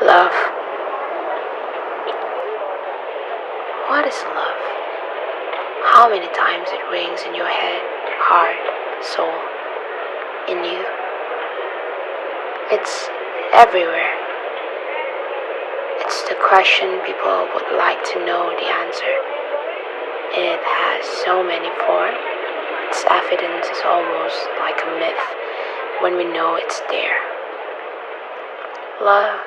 Love. What is love? How many times it rings in your head, heart, soul, in you? It's everywhere. It's the question people would like to know the answer. It has so many forms. Its evidence is almost like a myth when we know it's there. Love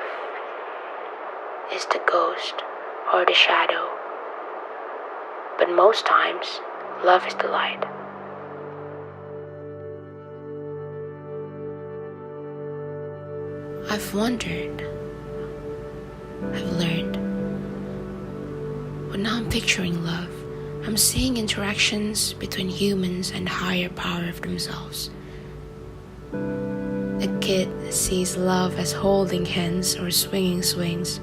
is the ghost or the shadow. But most times, love is the light. I've wondered, I've learned, but now I'm picturing love. I'm seeing interactions between humans and the higher power of themselves. A kid sees love as holding hands or swinging swings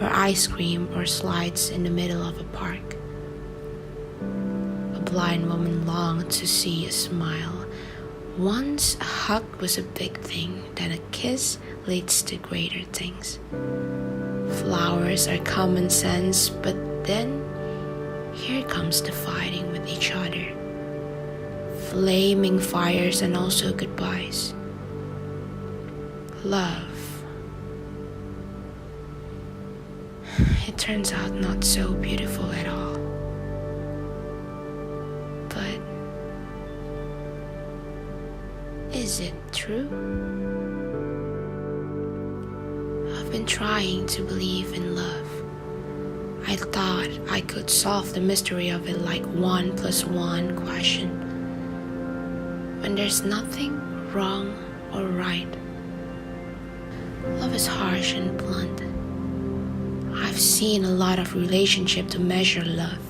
or ice cream or slides in the middle of a park. A blind woman longed to see a smile. Once a hug was a big thing, then a kiss leads to greater things. Flowers are common sense, but then here comes the fighting with each other. Flaming fires and also goodbyes. Love. It turns out not so beautiful at all. But is it true? I've been trying to believe in love. I thought I could solve the mystery of it like 1 + 1 question. When there's nothing wrong or right. Love is harsh and blunt. I've seen a lot of relationships to measure love.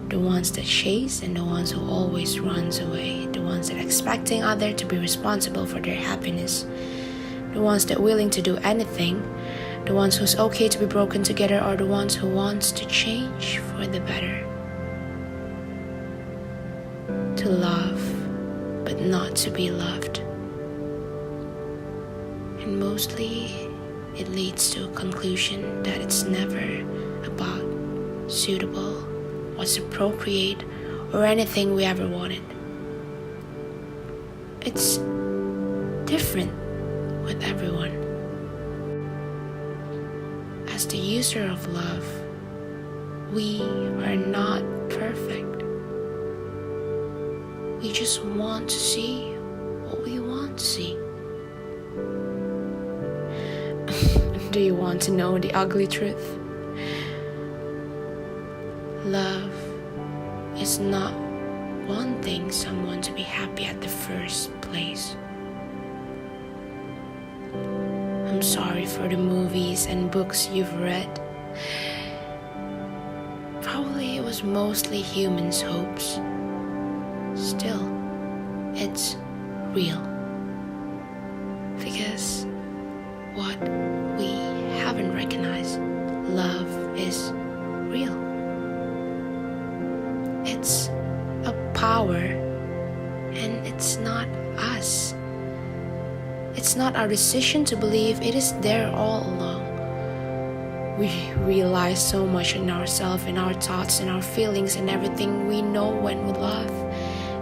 The ones that chase and the ones who always runs away. The ones that expecting others to be responsible for their happiness. The ones that willing to do anything. The ones who's okay to be broken together, or the ones who wants to change for the better. To love, but not to be loved. And mostly, it leads to a conclusion that it's never about suitable, what's appropriate, or anything we ever wanted. It's different with everyone. As the user of love, we are not perfect. We just want to see what we want to see. Do you want to know the ugly truth? Love is not wanting someone to be happy at the first place. I'm sorry for the movies and books you've read. Probably it was mostly humans' hopes. Still, it's real. Because what we haven't recognized, love is real. It's a power, and it's not us. It's not our decision to believe, it is there all along. We realize so much in ourselves, in our thoughts, in our feelings, and everything we know when we love.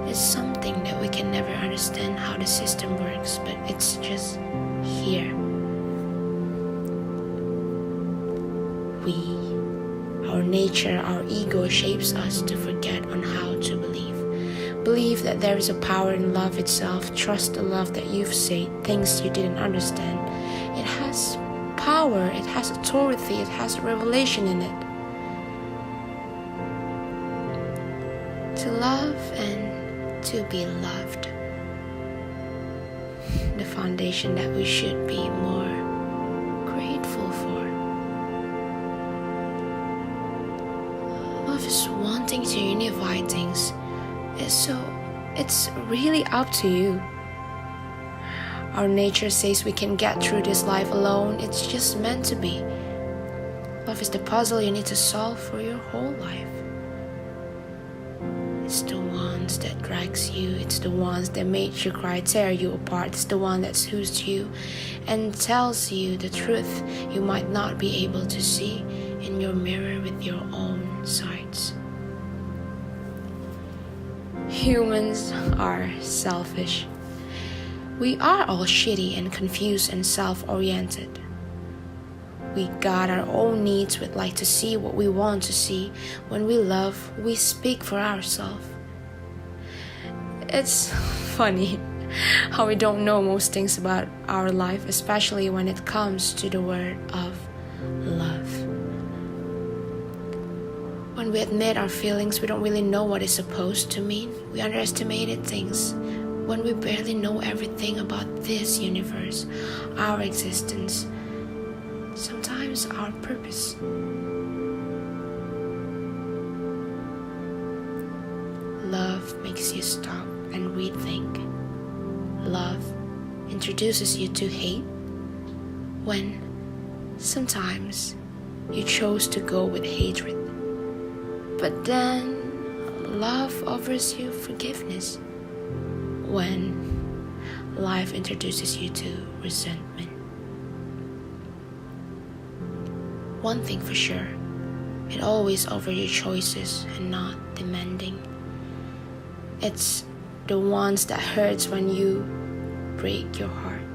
It's something that we can never understand how the system works, but it's just here. Our nature, our ego shapes us to forget on how to believe. Believe that there is a power in love itself. Trust the love that you've said, things you didn't understand. It has power, it has authority, it has revelation in it. To love and to be loved. The foundation that we should be more grateful for. Love is wanting to unify things. So it's really up to you. Our nature says we can get through this life alone. It's just meant to be. Love is the puzzle you need to solve for your whole life. It's the ones that drags you. It's the ones that make you cry, tear you apart. It's the one that soothes you and tells you the truth you might not be able to see in your mirror with your own sights. Humans are selfish. We are all shitty and confused and self-oriented. We got our own needs. We'd like to see what we want to see. When we love, we speak for ourselves. It's funny how we don't know most things about our life, especially when it comes to the word of love. When we admit our feelings, we don't really know what it's supposed to mean. We underestimated things. When we barely know everything about this universe, our existence, sometimes our purpose. Love makes you stop and rethink. Love introduces you to hate when sometimes you chose to go with hatred. But then love offers you forgiveness when life introduces you to resentment. One thing for sure, it always offers you choices and not demanding. It's the ones that hurts when you break your heart,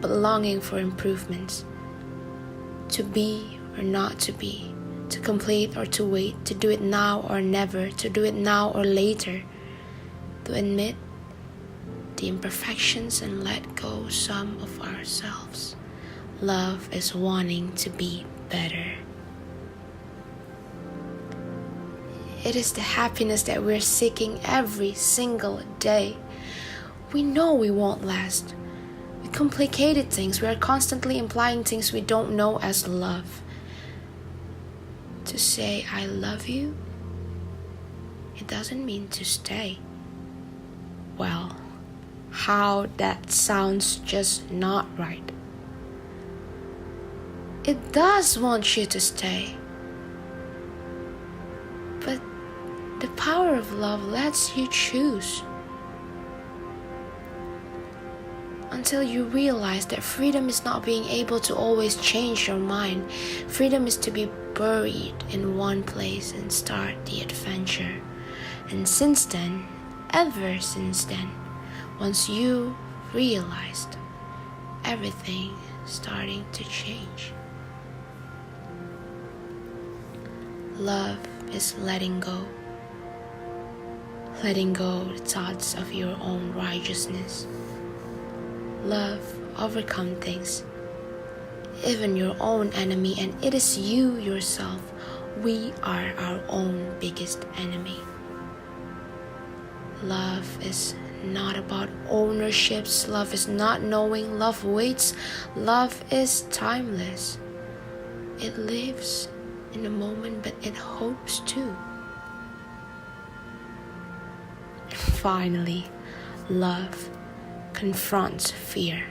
but longing for improvements. To be or not to be, to complete or to wait, to do it now or never, to do it now or later, to admit the imperfections and let go some of ourselves. Love is wanting to be better. It is the happiness that we're seeking every single day. We know we won't last. We complicated things. We are constantly implying things we don't know as love. To say I love you, it doesn't mean to stay. Well, how that sounds just not right. It does want you to stay. But the power of love lets you choose. Until you realize that freedom is not being able to always change your mind. Freedom is to be buried in one place and start the adventure. And since then, ever since then, once you realized, everything starting to change. Love is letting go. Letting go the thoughts of your own righteousness. Love overcomes things, even your own enemy, and it is you yourself. We are our own biggest enemy. Love is not about ownerships. Love is not knowing. Love waits. Love is timeless. It lives in the moment, but it hopes too. Finally, love confronts fear.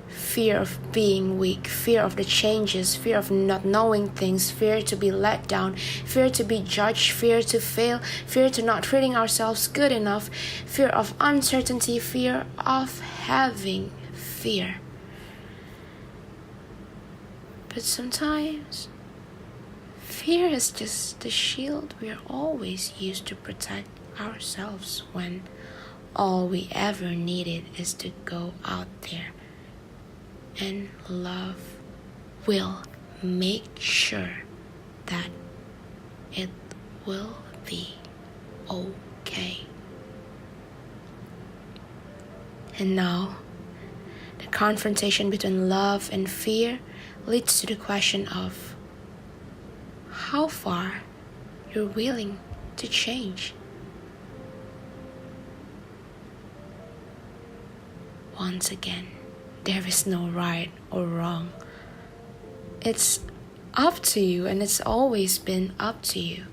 Fear of being weak, fear of the changes, fear of not knowing things, fear to be let down, fear to be judged, fear to fail, fear to not treating ourselves good enough, fear of uncertainty, fear of having fear. But sometimes, fear is just the shield we are always used to protect ourselves when all we ever needed is to go out there. And love will make sure that it will be okay. And now, the confrontation between love and fear leads to the question of how far you're willing to change. Once again, there is no right or wrong. It's up to you, and it's always been up to you.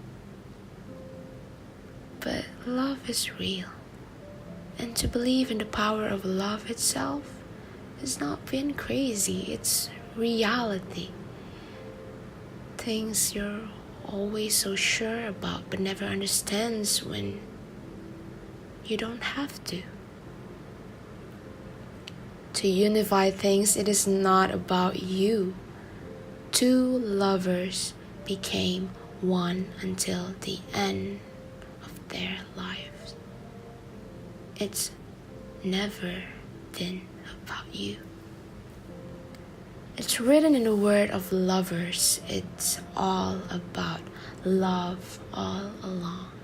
But love is real, and to believe in the power of love itself is not being crazy, it's reality. Things you're always so sure about but never understands when you don't have to. To unify things, it is not about you. Two lovers became one until the end of their lives. It's never been about you. It's written in the word of lovers. It's all about love all along.